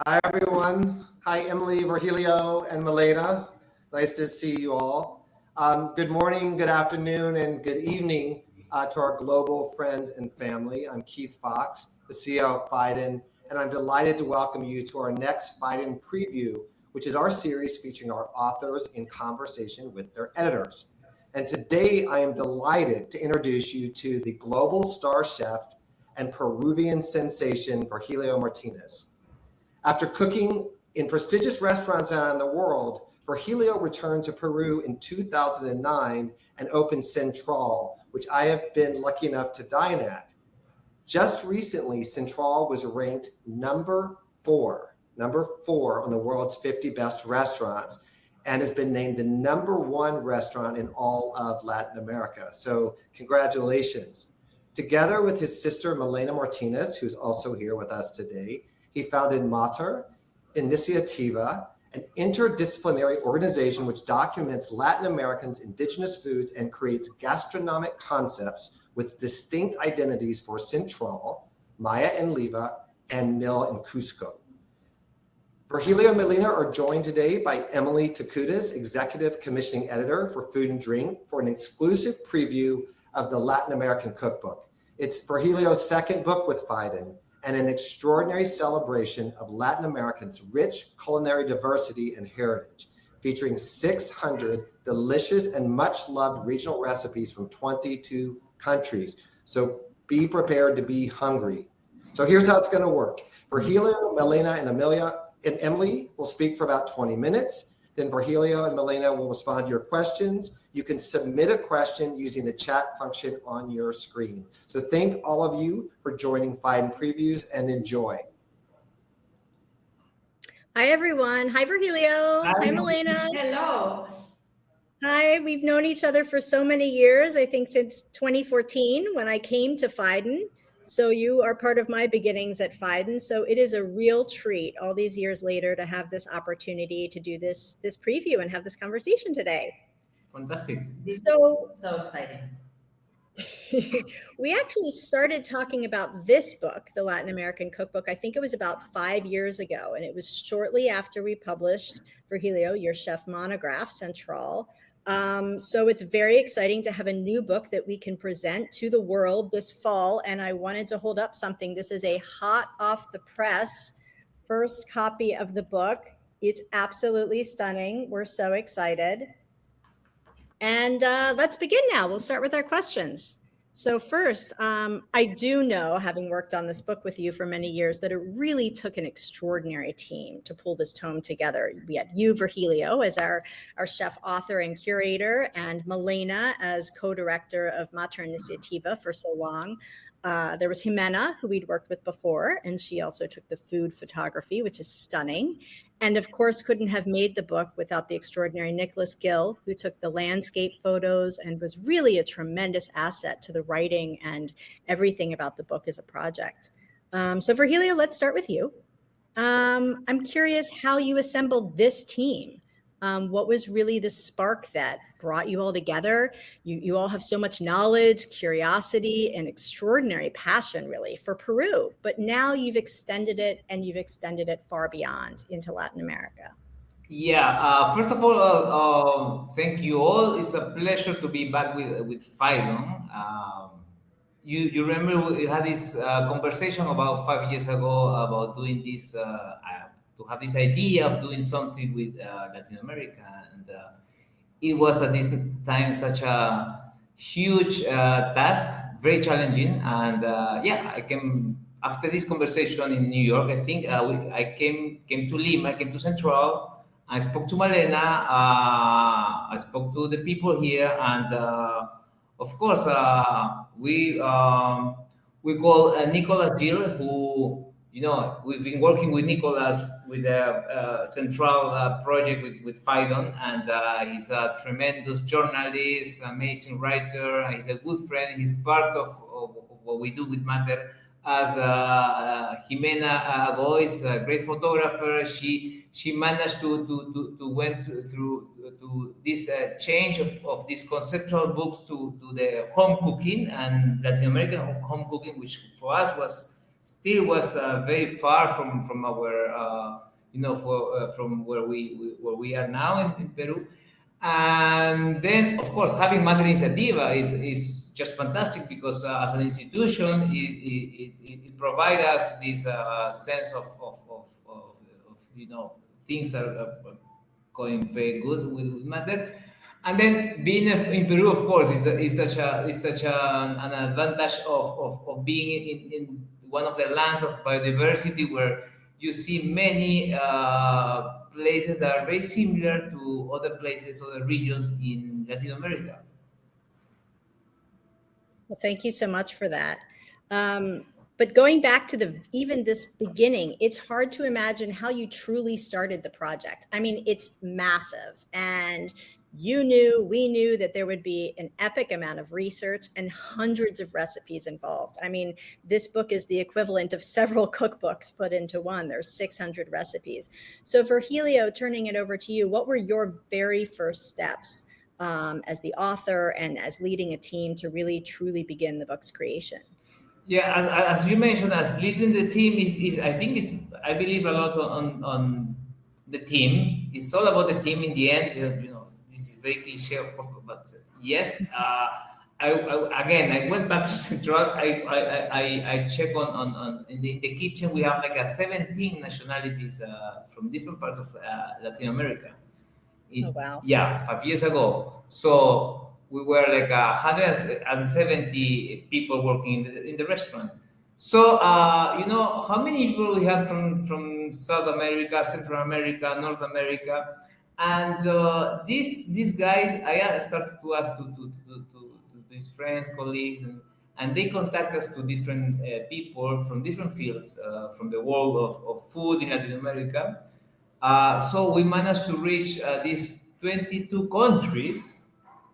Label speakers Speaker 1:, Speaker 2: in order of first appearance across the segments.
Speaker 1: Hi, everyone. Hi, Emily, Virgilio, and Malena. Nice to see you all. Good morning, good afternoon, and good evening to our global friends and family. I'm Keith Fox, the CEO of Phaidon, and I'm delighted to welcome you to our next Phaidon preview, which is our series featuring our authors in conversation with their editors. And today I am delighted to introduce you to the global star chef and Peruvian sensation, Virgilio Martínez. After cooking in prestigious restaurants around the world, Virgilio returned to Peru in 2009 and opened Central, which I have been lucky enough to dine at. Just recently, Central was ranked number four on the world's 50 best restaurants, and has been named the number one restaurant in all of Latin America. So congratulations. Together with his sister, Malena Martínez, who's also here with us today, he founded Mater, Iniciativa, an interdisciplinary organization which documents Latin Americans' indigenous foods and creates gastronomic concepts with distinct identities for Central, Maya and Leva, and Mil in Cusco. Virgilio and Malena are joined today by Emily Takoudes, Executive Commissioning Editor for Food and Drink, for an exclusive preview of the Latin American Cookbook. It's Virgilio's second book with Phaidon, and an extraordinary celebration of Latin Americans' rich culinary diversity and heritage, featuring 600 delicious and much-loved regional recipes from 22 countries. So be prepared to be hungry. So here's how it's going to work. Virgilio, Malena, and Emily will speak for about 20 minutes. Then Virgilio and Malena will respond to your questions. You can submit a question using the chat function on your screen. So thank all of you for joining Phaidon Previews, and enjoy.
Speaker 2: Hi, everyone. Hi, Virgilio. Hi, Malena.
Speaker 3: Hello.
Speaker 2: Hi, we've known each other for so many years, I think since 2014 when I came to Phaidon. So you are part of my beginnings at Phaidon. So it is a real treat all these years later to have this opportunity to do this preview and have this conversation today.
Speaker 4: Fantastic.
Speaker 3: So exciting.
Speaker 2: We actually started talking about this book, the Latin American Cookbook, I think it was about 5 years ago. And it was shortly after we published, Virgilio, your chef monograph, Central. So it's very exciting to have a new book that we can present to the world this fall. And I wanted to hold up something. This is a hot off the press first copy of the book. It's absolutely stunning. We're so excited. And let's begin now. We'll start with our questions. So first, I do know, having worked on this book with you for many years, that it really took an extraordinary team to pull this tome together. We had you, Virgilio, as our chef, author, and curator, and Malena as co-director of Mater Iniciativa for so long. There was Jimena, who we'd worked with before, and she also took the food photography, which is stunning. And of course, couldn't have made the book without the extraordinary Nicholas Gill, who took the landscape photos and was really a tremendous asset to the writing and everything about the book as a project. So Virgilio, let's start with you. I'm curious how you assembled this team. What was really the spark that brought you all together? You all have so much knowledge, curiosity, and extraordinary passion, really, for Peru. But now you've extended it, and you've extended it far beyond into Latin America.
Speaker 4: Yeah. First of all, thank you all. It's a pleasure to be back with Phaidon. You remember we had this conversation about 5 years ago about doing this, to have this idea of doing something with Latin America, and it was at this time such a huge task, very challenging, and I came after this conversation in New York. I think I came to Lima, I came to Central. I spoke to Malena. I spoke to the people here, and of course we call Nicolas Gil, who we've been working with Nicolas with the Central project with Phaidon, and he's a tremendous journalist, amazing writer. He's a good friend. He's part of what we do with Mater. As Jimena Boyce, a great photographer, she managed to went through this change of these conceptual books to the home cooking and Latin American home cooking, which for us was still was very far from our from where we are now in Peru. And then, of course, having Madre Iniciativa is just fantastic because as an institution, it provides us this sense of things are going very good with Matter. And then being in Peru, of course, is such an advantage of being in one of the lands of biodiversity where you see many places that are very similar to other places, other regions in Latin America.
Speaker 2: Well, thank you so much for that. But going back to even this beginning, it's hard to imagine how you truly started the project. I mean, it's massive, and we knew that there would be an epic amount of research and hundreds of recipes involved. I mean, this book is the equivalent of several cookbooks put into one. There's 600 recipes. So Virgilio, turning it over to you, what were your very first steps as the author and as leading a team to really truly begin the book's creation?
Speaker 4: Yeah, as you mentioned, as leading the team is I believe a lot on the team. It's all about the team in the end. This is very cliche, of course, but yes. I went back to Central. I check on in the kitchen. We have like 17 nationalities from different parts of Latin America.
Speaker 2: Oh, wow.
Speaker 4: Yeah, 5 years ago. So we were like 170 people working in the restaurant. So how many people we have from South America, Central America, North America, and these guys, I started to ask to these friends, colleagues, and they contact us to different people from different fields from the world of food in Latin America. So we managed to reach these 22 countries,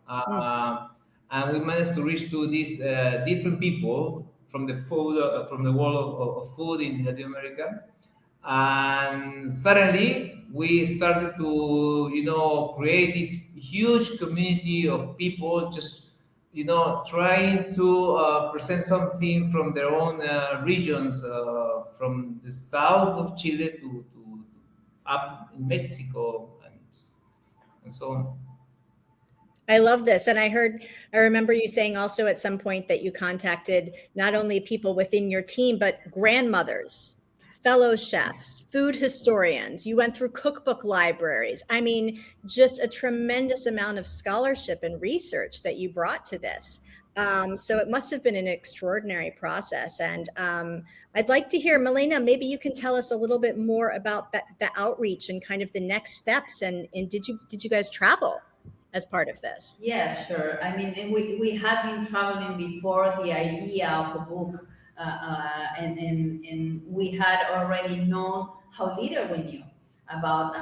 Speaker 4: and we managed to reach to these different people from the food from the world of food in Latin America. And suddenly we started to create this huge community of people just trying to present something from their own regions, from the south of Chile to up in Mexico and so on.
Speaker 2: I love this. And I remember you saying also at some point that you contacted not only people within your team, but grandmothers, fellow chefs, food historians. You went through cookbook libraries. I mean, just a tremendous amount of scholarship and research that you brought to this. So it must have been an extraordinary process. And I'd like to hear, Malena, maybe you can tell us a little bit more about the outreach and kind of the next steps. And did you guys travel as part of this?
Speaker 3: Yeah, sure. I mean, we had been traveling before the idea of a book, and we had already known how little we knew about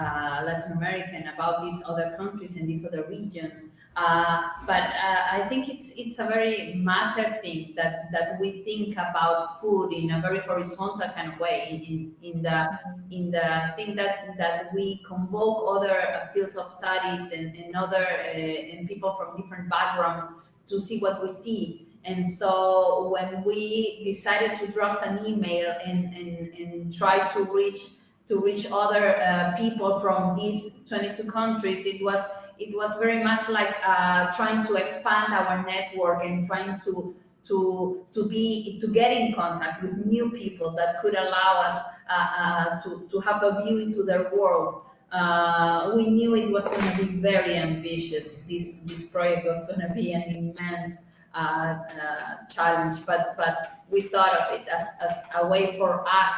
Speaker 3: Latin America and about these other countries and these other regions. But I think it's a very matter thing that we think about food in a very horizontal kind of way, in the thing that we convoke other fields of studies and other and people from different backgrounds to see what we see. And so when we decided to draft an email and try to reach other people from these 22 countries, it was very much like trying to expand our network and trying to get in contact with new people that could allow us to have a view into their world. We knew it was going to be very ambitious. This project was going to be an immense challenge, but we thought of it as a way for us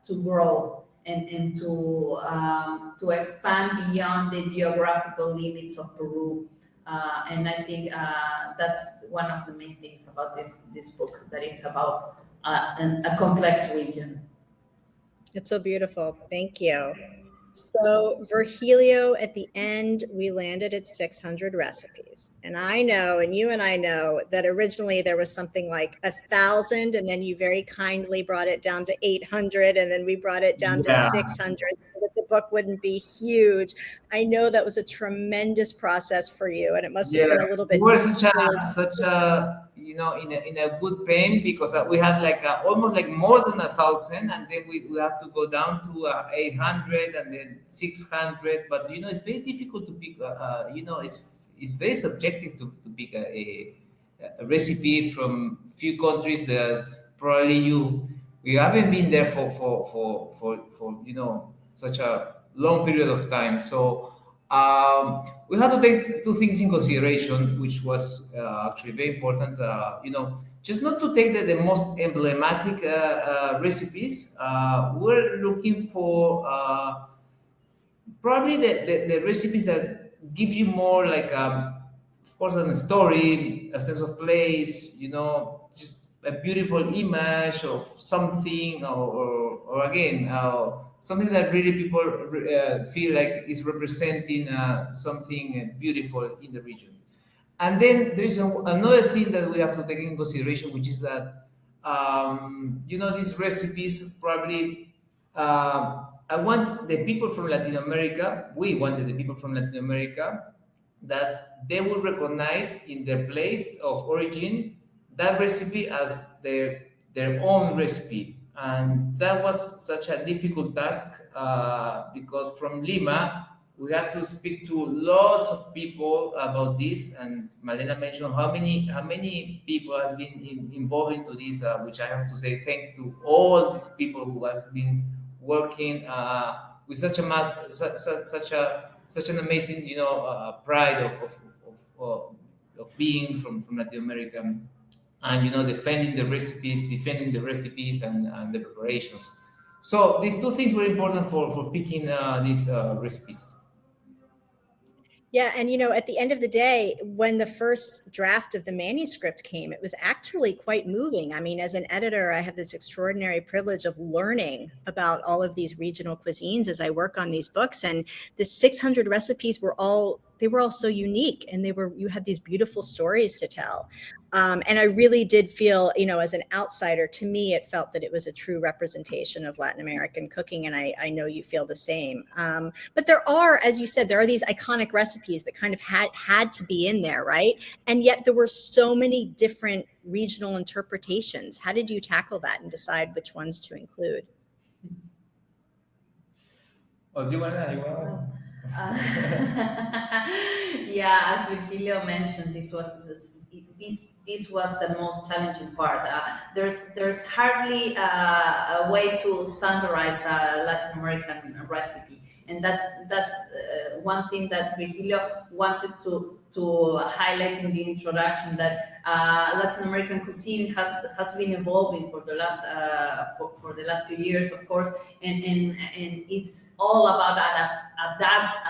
Speaker 3: to grow and to expand beyond the geographical limits of Peru. And I think that's one of the main things about this book, that it's about a complex region.
Speaker 2: It's so beautiful. Thank you. So Virgilio, at the end, we landed at 600 recipes. And I know, and you and I know, that originally there was something like 1,000, and then you very kindly brought it down to 800, and then we brought it down to 600, so that the cookbook wouldn't be huge. I know that was a tremendous process for you, and it must have been a little bit.
Speaker 4: We were such a in a good pain, because we had like almost like more than 1,000, and then we have to go down to 800 and then 600. But it's very difficult to pick. It's very subjective to pick a recipe from few countries that probably we haven't been there for such a long period of time. So we had to take two things in consideration, which was actually very important. Just not to take the most emblematic recipes. We're looking for probably the recipes that give you more like, of course, a story, a sense of place, just a beautiful image of something, or again, something that really people feel like is representing something beautiful in the region. And then there is another thing that we have to take in consideration, which is that these recipes probably I want the people from Latin America. We wanted the people from Latin America that they will recognize in their place of origin that recipe as their own recipe. And that was such a difficult task because from Lima, we had to speak to lots of people about this. And Malena mentioned how many people has been involved into this, which I have to say thank to all these people who has been working with such an amazing pride of being from Latin America, and defending the recipes and the preparations. So these two things were important for picking these recipes.
Speaker 2: Yeah, and at the end of the day, when the first draft of the manuscript came, it was actually quite moving. I mean, as an editor, I have this extraordinary privilege of learning about all of these regional cuisines as I work on these books. And the 600 recipes were all so unique, and you had these beautiful stories to tell. And I really did feel, as an outsider, to me, it felt that it was a true representation of Latin American cooking. And I know you feel the same. But there are, as you said, there are these iconic recipes that kind of had to be in there, right? And yet there were so many different regional interpretations. How did you tackle that and decide which ones to include?
Speaker 4: Oh, do you want to?
Speaker 3: Yeah, as Virgilio mentioned, this was the most challenging part. There's hardly a way to standardize a Latin American recipe, and that's one thing that Virgilio wanted to highlight in the introduction, that Latin American cuisine has been evolving for the last for the last few years, of course, and it's all about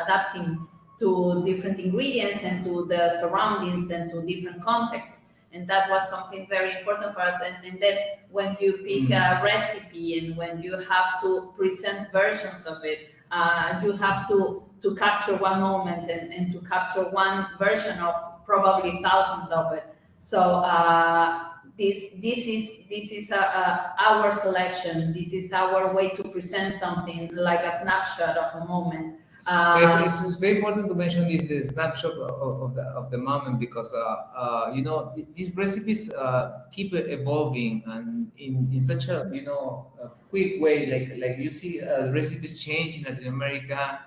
Speaker 3: adapting to different ingredients and to the surroundings and to different contexts. And that was something very important for us. And then when you pick a recipe and when you have to present versions of it, you have to capture one moment and to capture one version of probably thousands of it. So this is our selection. This is our way to present something like a snapshot of a moment.
Speaker 4: It's very important to mention the snapshot of the moment, because these recipes keep evolving, and in such a a quick way. Like you see recipes change in Latin America,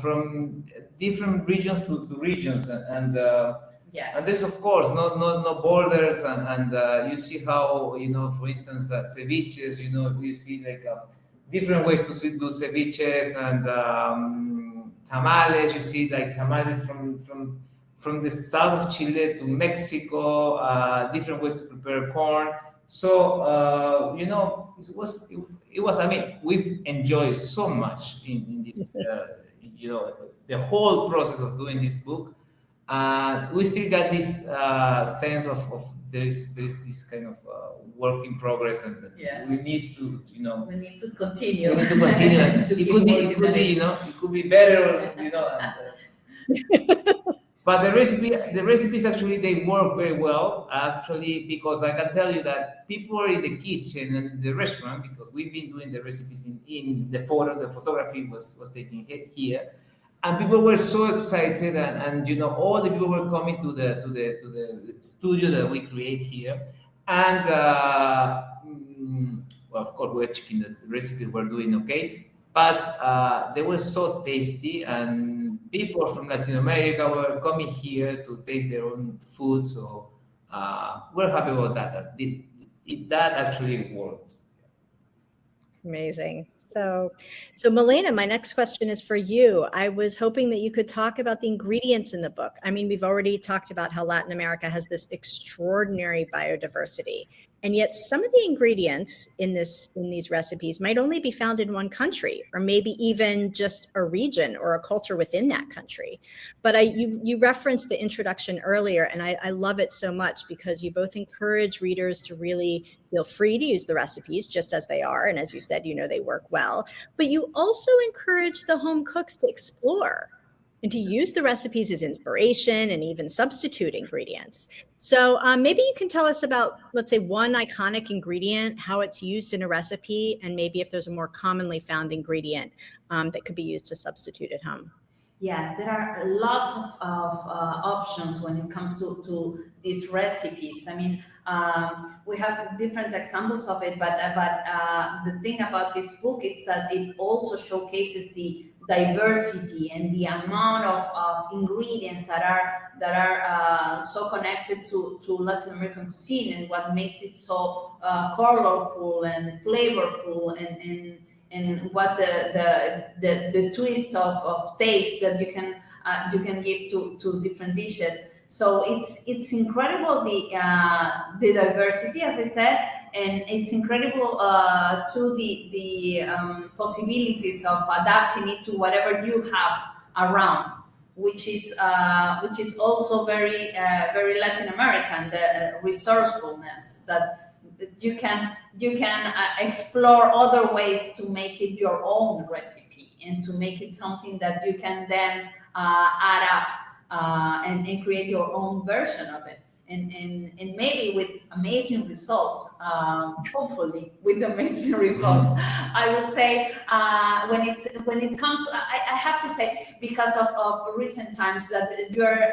Speaker 4: from different regions to regions, and
Speaker 3: yes.
Speaker 4: And there's of course no borders, and you see how for instance ceviches. You see like different ways to do ceviches, and tamales. You see like tamales from the south of Chile to Mexico, different ways to prepare corn. So it was. I mean, we've enjoyed so much in this. The whole process of doing this book. We still got this sense of there is this kind of work in progress, and
Speaker 3: yes.
Speaker 4: we need to
Speaker 3: we need to continue.
Speaker 4: And it could be it could be better, But the recipes actually, they work very well, actually, because I can tell you that people are in the kitchen and in the restaurant, because we've been doing the recipes in the photography was taken here, and people were so excited, and all the people were coming to the studio that we create here, and well, of course, we're checking that the recipes were doing okay, but they were so tasty, and people from Latin America were coming here to taste their own food. So we're happy about that. That actually worked.
Speaker 2: Amazing. So Malena, my next question is for you. I was hoping that you could talk about the ingredients in the book. I mean, we've already talked about how Latin America has this extraordinary biodiversity, and yet some of the ingredients in these recipes might only be found in one country, or maybe even just a region or a culture within that country. But you referenced the introduction earlier, and I love it so much because you both encourage readers to really feel free to use the recipes just as they are. And as you said, they work well. But you also encourage the home cooks to explore and to use the recipes as inspiration and even substitute ingredients. So maybe you can tell us about, let's say, one iconic ingredient, how it's used in a recipe, and maybe if there's a more commonly found ingredient that could be used to substitute at home.
Speaker 3: Yes, there are lots of options when it comes to these recipes. I mean, we have different examples of it, but the thing about this book is that it also showcases the diversity and the amount of ingredients that are so connected to Latin American cuisine, and what makes it so colorful and flavorful, and what the twist of taste that you can give to different dishes. So it's incredible, the diversity, as I said, and it's incredible to the possibilities of adapting it to whatever you have around, which is also very very Latin American, the resourcefulness that you can explore other ways to make it your own recipe, and to make it something that you can then add up and create your own version of it, and maybe with amazing results, hopefully with amazing results. I would say when it comes, I have to say, because of recent times, that you're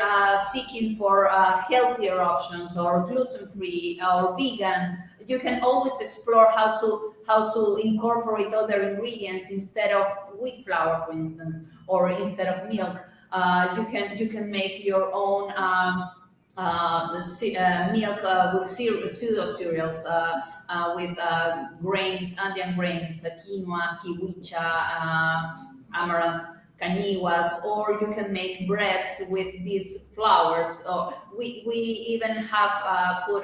Speaker 3: seeking for healthier options, or gluten-free or vegan, you can always explore how to incorporate other ingredients instead of wheat flour, for instance, or instead of milk. You can make your own milk with pseudo cereals, with grains, Andean grains, quinoa, kiwicha, amaranth, cañuas, or you can make breads with these flours. We even have put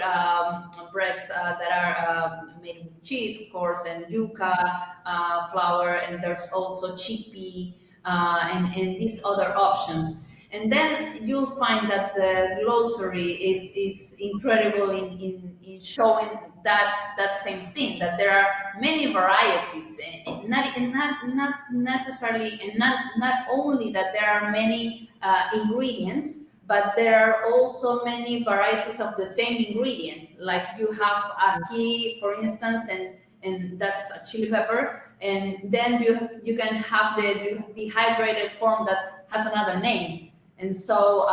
Speaker 3: breads that are made with cheese, of course, and yuca flour, and there's also chickpea and these other options. And then you'll find that the glossary is incredible in showing that same thing, that there are many varieties, and not necessarily, and not only that there are many ingredients, but there are also many varieties of the same ingredient. Like you have ají, for instance, and that's a chili pepper, and then you can have the dehydrated form that has another name. And so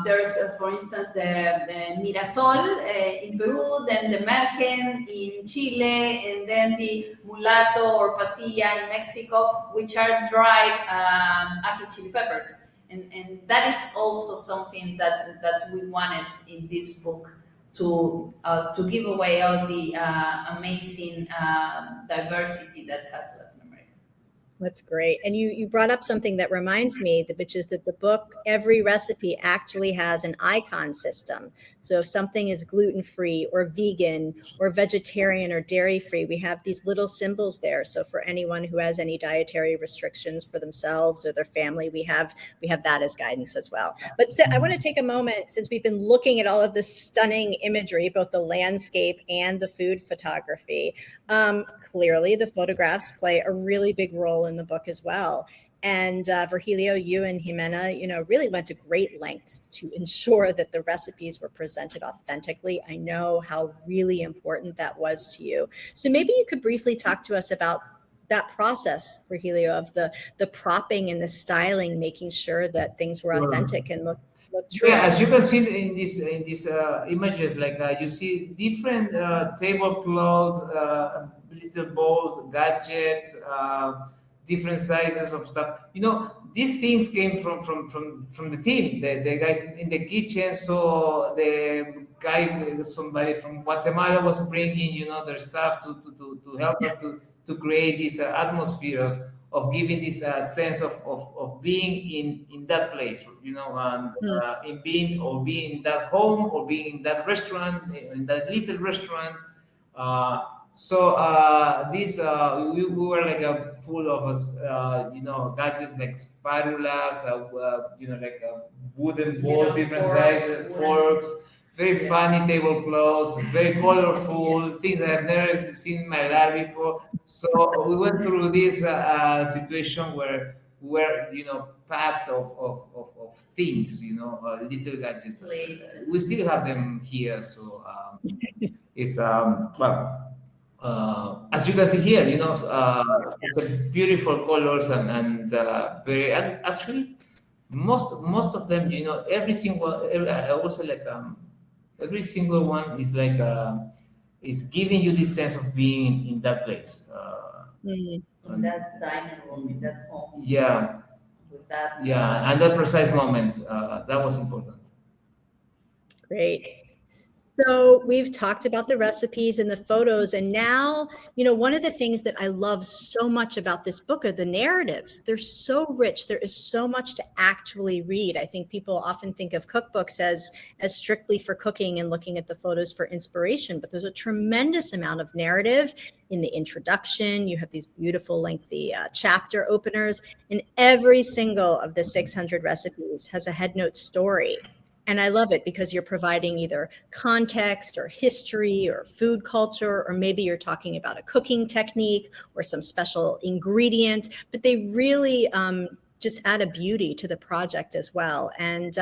Speaker 3: there's, for instance, the Mirasol in Peru, then the Merken in Chile, and then the Mulato or Pasilla in Mexico, which are dried ají chili peppers. And that is also something that we wanted in this book, to give away all the amazing diversity that has Latin America.
Speaker 2: That's great. And you brought up something that reminds me, which is that the book, every recipe actually has an icon system. So if something is gluten-free or vegan or vegetarian or dairy-free, we have these little symbols there. So for anyone who has any dietary restrictions for themselves or their family, we have that as guidance as well. But I want to take a moment, since we've been looking at all of this stunning imagery, both the landscape and the food photography. Clearly, the photographs play a really big role in the book as well. And Virgilio, you and Jimena, really went to great lengths to ensure that the recipes were presented authentically. I know how really important that was to you. So maybe you could briefly talk to us about that process, Virgilio, of the propping and the styling, making sure that things were authentic and look true.
Speaker 4: Yeah, as you can see in these images, like you see different tablecloths, little bowls, gadgets, different sizes of stuff. These things came from the team, the guys in the kitchen. So the guy, somebody from Guatemala, was bringing their stuff to help us to create this atmosphere of giving this sense of being in that place, and in being in that home, or being in that restaurant, in that little restaurant. We were like full of gadgets like spatulas, like a wooden bowl, different sizes, forks, very funny tablecloths, very colorful, things I have never seen in my life before. So we went through this situation where we're packed of things, little gadgets. We still have them here, so it's as you can see here, it's a beautiful colors and actually most of them, every single, I also like every single one is like is giving you this sense of being in that place.
Speaker 3: In that dining room, in that home.
Speaker 4: Yeah.
Speaker 3: With that.
Speaker 4: Yeah, and that precise moment, that was important.
Speaker 2: Great. So we've talked about the recipes and the photos, and now, one of the things that I love so much about this book are the narratives. They're so rich. There is so much to actually read. I think people often think of cookbooks as strictly for cooking and looking at the photos for inspiration, but there's a tremendous amount of narrative in the introduction. You have these beautiful lengthy chapter openers, and every single of the 600 recipes has a headnote story. And I love it because you're providing either context or history or food culture, or maybe you're talking about a cooking technique or some special ingredient, but they really just add a beauty to the project as well. And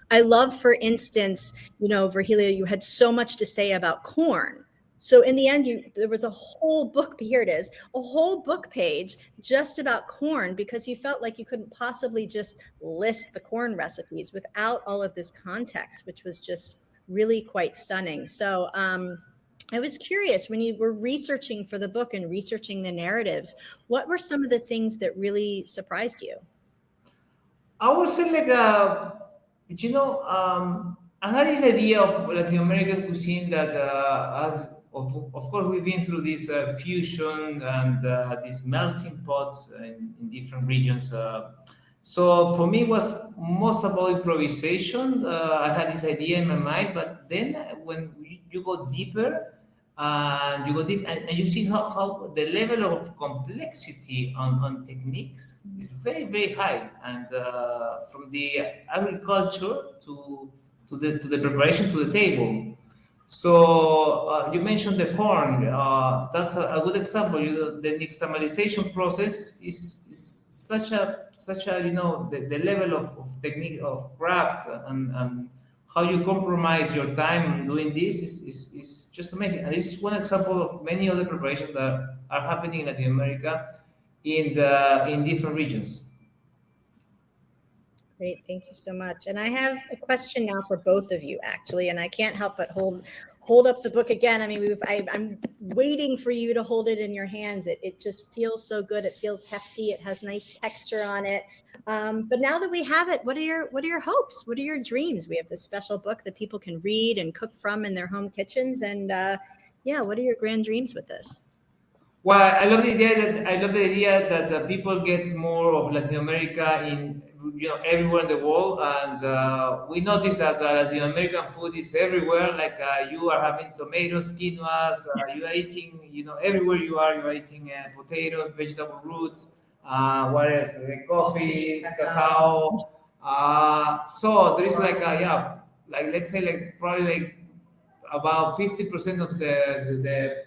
Speaker 2: I love, for instance, Virgilio, you had so much to say about corn. So in the end, there was a whole book, here it is, a whole book page just about corn, because you felt like you couldn't possibly just list the corn recipes without all of this context, which was just really quite stunning. So I was curious, when you were researching for the book and researching the narratives, what were some of the things that really surprised you?
Speaker 4: I would say I had this idea of Latin American cuisine that of course, we've been through this fusion and these melting pots in different regions. So for me, it was most about improvisation. I had this idea in my mind, but then when you go deeper, and you see how the level of complexity on techniques is very, very high, and from the agriculture to the preparation to the table. So you mentioned the corn. That's a good example. The nixtamalization process is such a the level of technique of craft and how you compromise your time doing this is just amazing. And this is one example of many other preparations that are happening in Latin America in different regions.
Speaker 2: Great, thank you so much. And I have a question now for both of you, actually, and I can't help but hold up the book again. I mean, I'm waiting for you to hold it in your hands. It just feels so good. It feels hefty. It has nice texture on it. But now that we have it, what are your hopes? What are your dreams? We have this special book that people can read and cook from in their home kitchens. And what are your grand dreams with this?
Speaker 4: Well, I love the idea that people get more of Latin America in everywhere in the world, and we noticed that Latin American food is everywhere. Like you are having tomatoes, quinoas, you are eating, everywhere you are eating potatoes, vegetable roots. What else? Coffee, cacao. So there is like let's say probably about 50% of the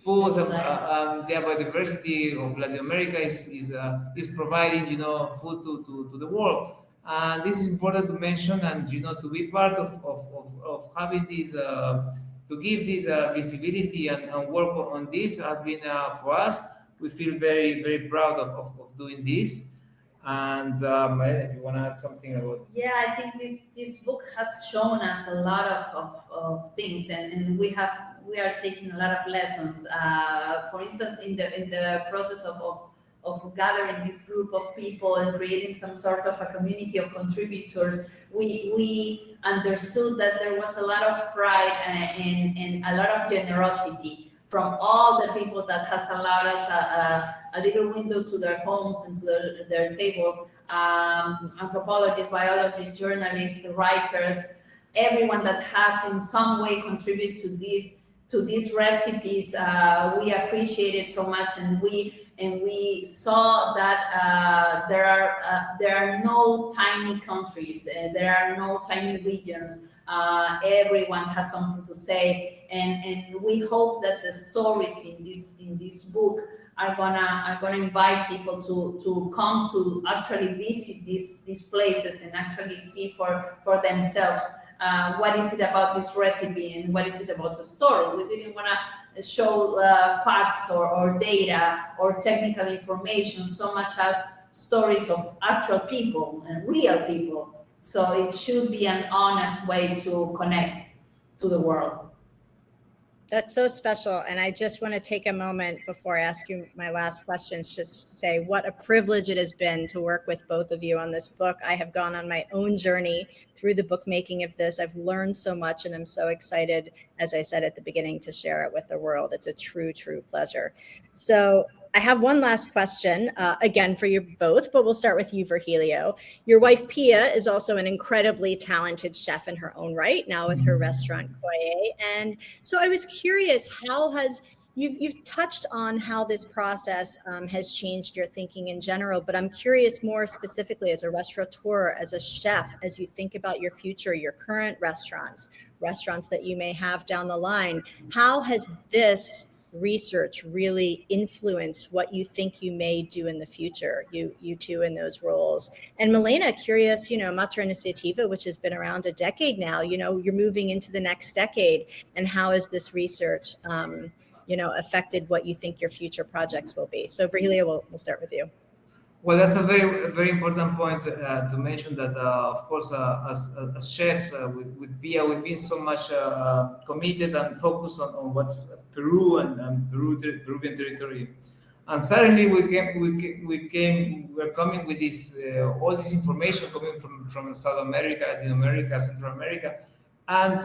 Speaker 4: foods and the biodiversity of Latin America is providing, food to the world. And this is important to mention, and to be part of having this, to give this visibility and work on this has been for us. We feel very, very proud of doing this. And Malena, if you want to add something about.
Speaker 3: Yeah, I think this book has shown us a lot of things, and we are taking a lot of lessons. For instance, in the process of gathering this group of people and creating some sort of a community of contributors, we understood that there was a lot of pride and a lot of generosity from all the people that has allowed us a little window to their homes and to their tables. Anthropologists, biologists, journalists, writers, everyone that has in some way contributed to these recipes. We appreciate it so much, and we saw that there are no tiny countries, there are no tiny regions. Everyone has something to say, and we hope that the stories in this book are gonna invite people to come to actually visit these places and actually see for themselves what is it about this recipe and what is it about the story. We didn't want to show facts or data or technical information so much as stories of actual people and real people. So it should be an honest way to connect to the world.
Speaker 2: That's so special. And I just want to take a moment before I ask you my last questions, just to say what a privilege it has been to work with both of you on this book. I have gone on my own journey through the bookmaking of this. I've learned so much, and I'm so excited, as I said at the beginning, to share it with the world. It's a true, true pleasure. So I have one last question, again, for you both, but we'll start with you, Virgilio. Your wife, Pia, is also an incredibly talented chef in her own right, now with her restaurant, Koye. And so I was curious, you've touched on how this process has changed your thinking in general, but I'm curious more specifically as a restaurateur, as a chef, as you think about your future, your current restaurants that you may have down the line, how has this research really influenced what you think you may do in the future, you two in those roles? And Malena, curious, Matra Iniciativa, which has been around a decade now, you're moving into the next decade, and how has this research affected what you think your future projects will be? So Virgilio, we'll start with you.
Speaker 4: Well, that's a very, very important point to mention that, of course, as chefs with Pia, we've been so much committed and focused on what's Peru and Peruvian territory. And suddenly we're coming with this all this information coming from South America, Latin America, Central America, and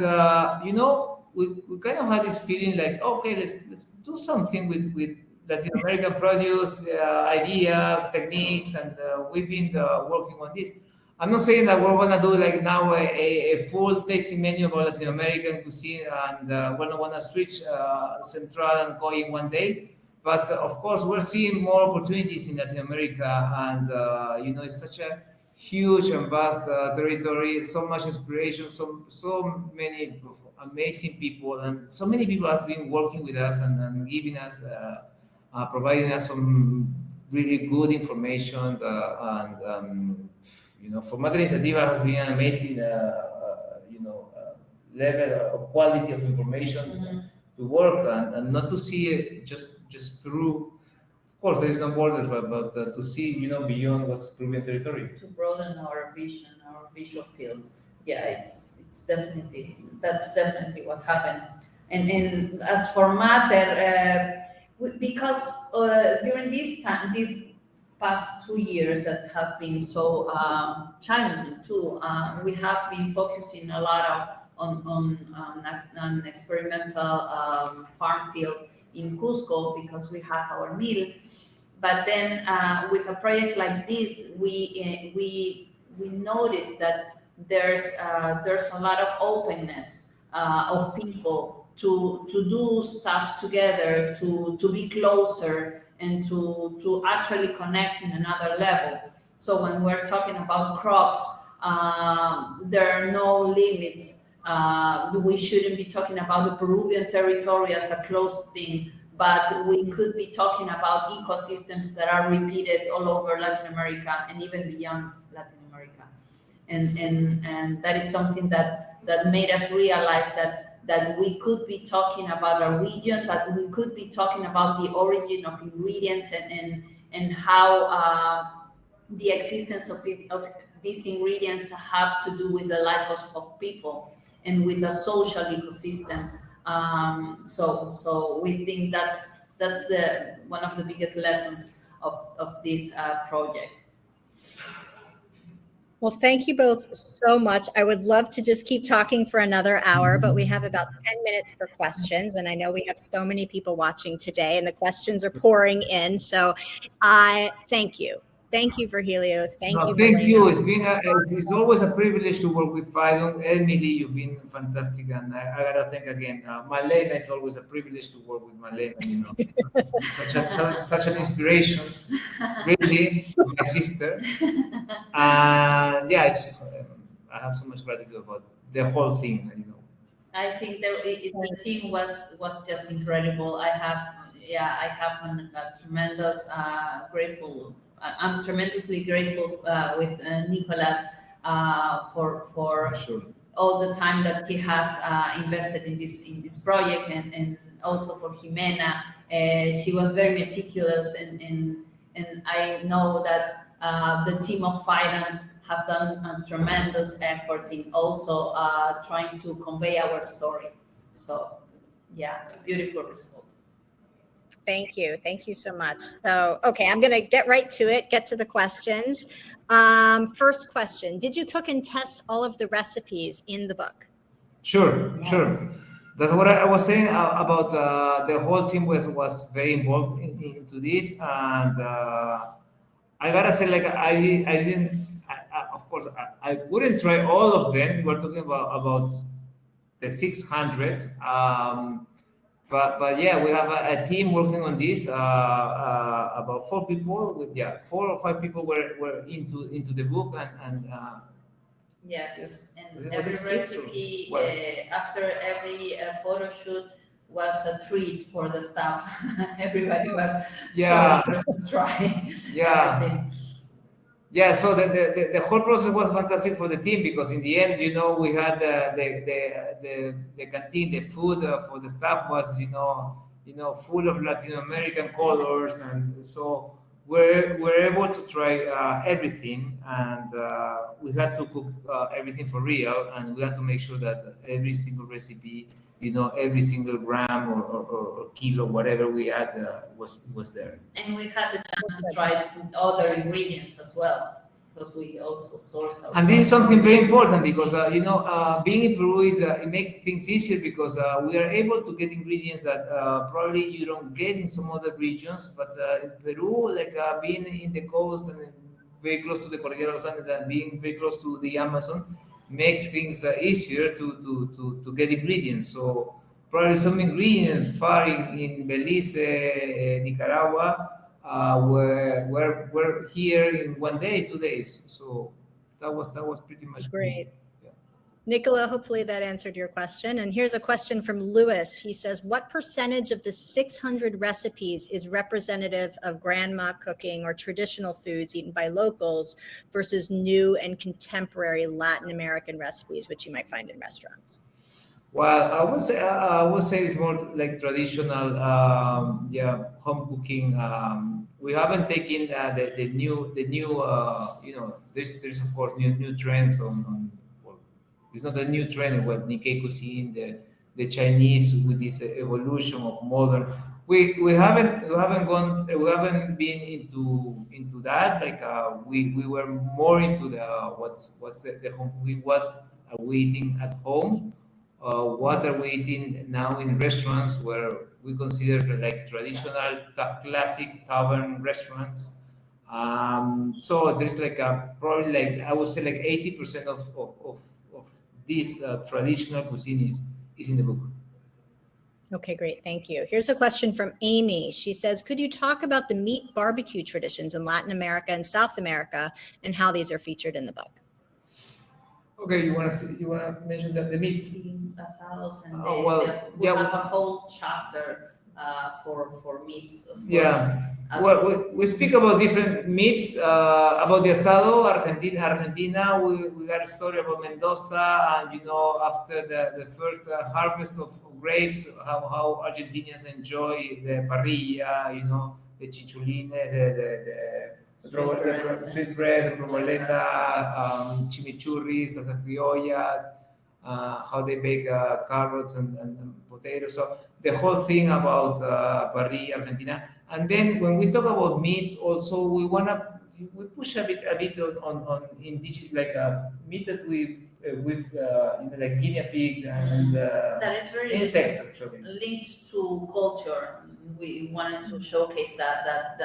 Speaker 4: we kind of had this feeling like, okay, let's do something with Latin American produce, ideas, techniques, and we've been working on this. I'm not saying that we're gonna do like now a full tasting menu about Latin American cuisine, and we're not gonna switch Central and Koye in one day. But of course, we're seeing more opportunities in Latin America, and it's such a huge and vast territory, so much inspiration, so many amazing people, and so many people has been working with us and giving us. Providing us some really good information, for Matra Iniciativa has been an amazing, level of quality of information to work and not to see it just Peru. Of course, there is no borders, but to see, beyond what's Peruvian territory.
Speaker 3: To broaden our vision, our visual field. Yeah, that's definitely what happened. And as for Mater, because during these past 2 years that have been so challenging too, we have been focusing a lot on experimental farm field in Cusco because we have our mill. But then with a project like this, we noticed that there's a lot of openness of people to do stuff together, to be closer, and to actually connect in another level. So when we're talking about crops, there are no limits. We shouldn't be talking about the Peruvian territory as a closed thing. but we could be talking about ecosystems that are repeated all over Latin America and even beyond Latin America. And that is something that made us realize that we could be talking about a region, but we could be talking about the origin of ingredients and how the existence of these ingredients have to do with the life of people and with a social ecosystem. So we think that's the one of the biggest lessons of this project.
Speaker 2: Well, thank you both so much. I would love to just keep talking for another hour, but we have about 10 minutes for questions. And I know we have so many people watching today and the questions are pouring in. So I thank you. Thank you, Virgilio. Thank you,
Speaker 4: Thank
Speaker 2: Malena.
Speaker 4: you. It's always a privilege to work with Phaidon. Emily, you've been fantastic, and I gotta thank again. Malena, it's always a privilege to work with Malena. You know, such an inspiration, really, my sister. And yeah, I have so much gratitude about the whole thing. You know,
Speaker 3: I think the team was just incredible. I have a tremendous grateful. I'm tremendously grateful with Nicolas for
Speaker 4: sure.
Speaker 3: all the time that he has invested in this project, and also for Jimena. She was very meticulous, and I know that the team of Phaidon have done a tremendous effort in also trying to convey our story. So, yeah, beautiful result.
Speaker 2: Thank you. Thank you so much. So, okay, I'm going to get right to it, get to the questions. First question, did you cook and test all of the recipes in the book?
Speaker 4: Sure. That's what I was saying about the whole team was very involved into this, and I gotta say, like of course, I couldn't try all of them. We're talking about the 600. But yeah, we have a team working on this. About 4 people. 4 or 5 people were into the book, and
Speaker 3: yes. And
Speaker 4: Was
Speaker 3: every
Speaker 4: it 6
Speaker 3: recipe
Speaker 4: or what?
Speaker 3: after every photo shoot was a treat for the staff. Everybody was
Speaker 4: Yeah.
Speaker 3: so eager to try
Speaker 4: Yeah.
Speaker 3: everything.
Speaker 4: Yeah, so the whole process was fantastic for the team, because in the end, you know, we had the canteen, the food for the staff was full of Latin American colors, and so we're able to try everything, and we had to cook everything for real, and we had to make sure that every single recipe, every single gram or kilo, whatever we had, was there.
Speaker 3: And we had the chance to try other ingredients as well, because we also sourced ourselves.
Speaker 4: And this is something very important, because being in Peru it makes things easier, because we are able to get ingredients that probably you don't get in some other regions. But in Peru, like being in the coast and very close to the Cordillera of los Andes and being very close to the Amazon, makes things easier to get ingredients. So probably some ingredients far in Belize, Nicaragua, were here in 1 day, 2 days. So that was pretty much
Speaker 2: Great.
Speaker 4: Yeah.
Speaker 2: Nicola, hopefully that answered your question. And here's a question from Lewis. He says, what percentage of the 600 recipes is representative of grandma cooking or traditional foods eaten by locals versus new and contemporary Latin American recipes, which you might find in restaurants?
Speaker 4: Well, I would say it's more like traditional, home cooking. We haven't taken the new, there's of course new trends on well, it's not a new trend in what Nikkei cuisine, the Chinese with this evolution of modern. We haven't been into that. Like we were more into the what's the home cooking, what are we eating at home. What are we eating now in restaurants, where we consider like traditional classic tavern restaurants. So there's like probably, like I would say, like 80% of this traditional cuisine is in the book.
Speaker 2: Okay, great. Thank you. Here's a question from Amy. She says, could you talk about the meat barbecue traditions in Latin America and South America and how these are featured in the book?
Speaker 4: Okay, you want to mention that the meat
Speaker 3: Asados, and
Speaker 4: we
Speaker 3: have a whole chapter for meats, of course.
Speaker 4: Yeah. Well, we speak about different meats, about the asado, Argentina. We got a story about Mendoza, and after the first harvest of grapes, how Argentinians enjoy the parrilla, the chichulines, the sweet bread, the proboleta, chimichurris, las criollas, how they bake carrots and potatoes. So the whole thing about parrilla Argentina. And then when we talk about meats, also we push a bit on indigenous, like meat that with like guinea pig and
Speaker 3: that is very
Speaker 4: insects actually
Speaker 3: linked to culture. We wanted to showcase that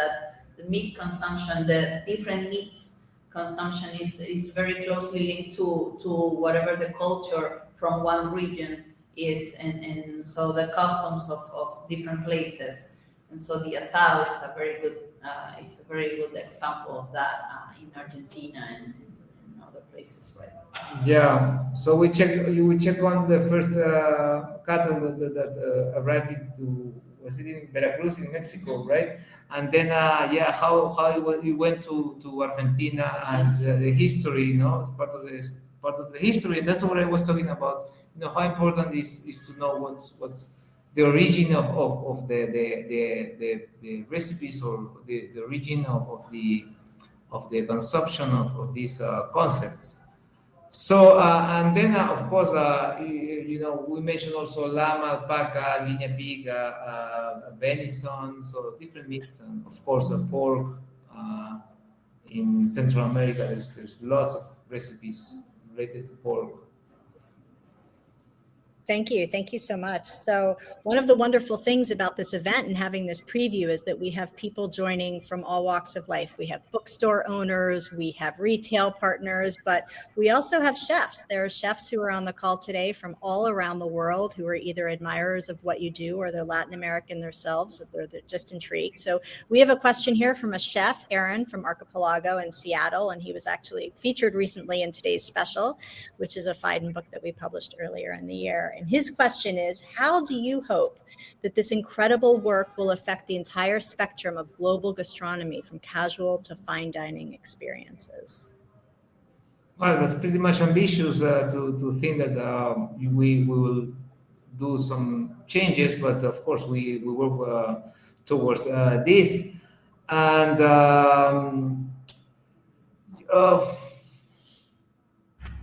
Speaker 3: the meat consumption, the different meats consumption is very closely linked to whatever the culture from one region is, and so the customs of different places. And so the asado is a very good example of that in Argentina and other places, right?
Speaker 4: Yeah. So we check on the first cattle that arrived was it in Veracruz in Mexico, right? And then how it went to Argentina and the history, it's part of the history. And that's what I was talking about. How important is to know what's the origin of the recipes, or the origin of the consumption of these concepts. So and then of course we mentioned also llama, alpaca, guinea pig, venison, so different meats, and of course pork. In Central America, there's lots of recipes related to pork.
Speaker 2: Thank you so much. So one of the wonderful things about this event and having this preview is that we have people joining from all walks of life. We have bookstore owners, we have retail partners, but we also have chefs. There are chefs who are on the call today from all around the world who are either admirers of what you do or they're Latin American themselves, or they're just intrigued. So we have a question here from a chef, Aaron from Archipelago in Seattle, and he was actually featured recently in today's special, which is a Phaidon book that we published earlier in the year. And his question is, how do you hope that this incredible work will affect the entire spectrum of global gastronomy, from casual to fine dining experiences?
Speaker 4: Well, that's pretty much ambitious to think that we will do some changes, but of course we work towards this. And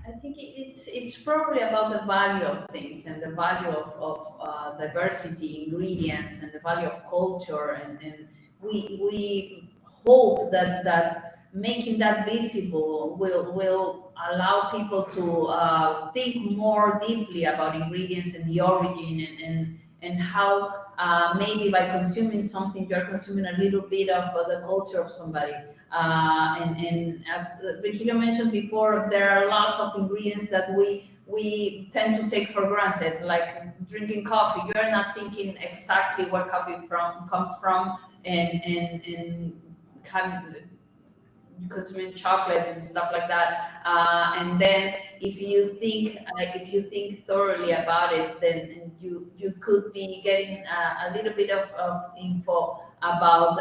Speaker 3: I think it's probably about the value of things and the value of diversity, ingredients, and the value of culture, and we hope that making that visible will allow people to think more deeply about ingredients and the origin, and how maybe by consuming something you're consuming a little bit of the culture of somebody. And as Virgilio mentioned before, there are lots of ingredients that we tend to take for granted, like drinking coffee. You're not thinking exactly where coffee comes from, and consuming chocolate and stuff like that. And then if you think thoroughly about it, then you could be getting a little bit of info about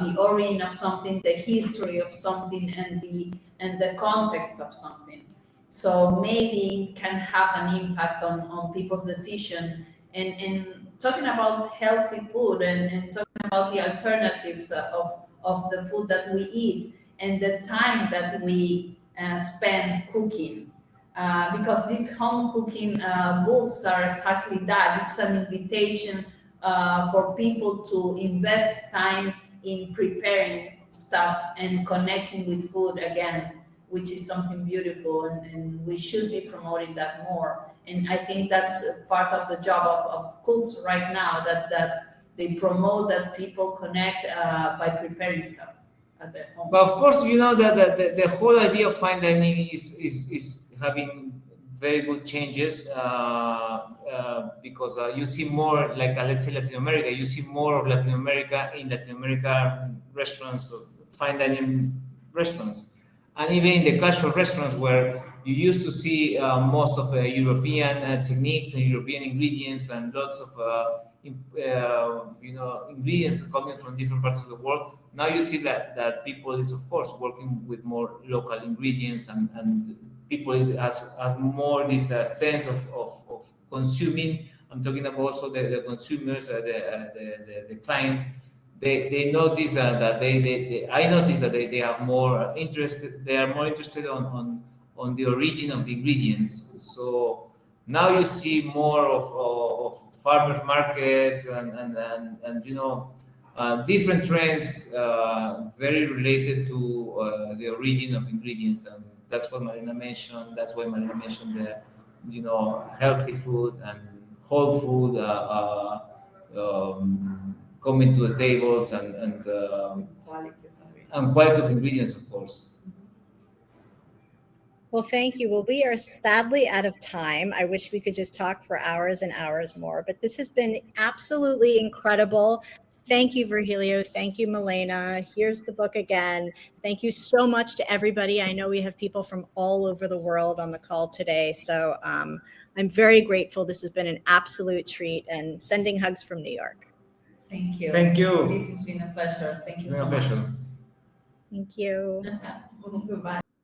Speaker 3: the origin of something, the history of something, and the context of something. So maybe it can have an impact on people's decision. And talking about healthy food, and talking about the alternatives of the food that we eat, and the time that we spend cooking. Because these home cooking books are exactly that. It's an invitation for people to invest time in preparing stuff and connecting with food again, which is something beautiful, and we should be promoting that more. And I think that's part of the job of cooks right now, that they promote that people connect by preparing stuff at their home.
Speaker 4: But of course, that the whole idea of fine dining is having very good changes because you see more, like let's say Latin America, you see more of Latin America in Latin America restaurants, or fine dining restaurants, and even in the casual restaurants where you used to see most of European techniques and European ingredients and lots of ingredients coming from different parts of the world. Now you see that people is of course working with more local ingredients, and people has more this sense of consuming. I'm talking about also the consumers, the clients. They notice that I notice that they have more interest. They are more interested on the origin of the ingredients. So now you see more of farmers markets and different trends very related to the origin of ingredients, and that's what Malena mentioned. That's why Malena mentioned the healthy food and whole food coming to the tables and quality of ingredients, of course.
Speaker 2: Well, thank you. Well, we are sadly out of time. I wish we could just talk for hours and hours more, but this has been absolutely incredible. Thank you, Virgilio. Thank you, Malena. Here's the book again. Thank you so much to everybody. I know we have people from all over the world on the call today, so I'm very grateful. This has been an absolute treat, and sending hugs from New York.
Speaker 3: Thank you.
Speaker 4: Thank you.
Speaker 3: This has been a pleasure. Thank you
Speaker 4: It's
Speaker 3: so
Speaker 4: been a
Speaker 3: much.
Speaker 4: pleasure.
Speaker 2: Thank you.
Speaker 3: Goodbye.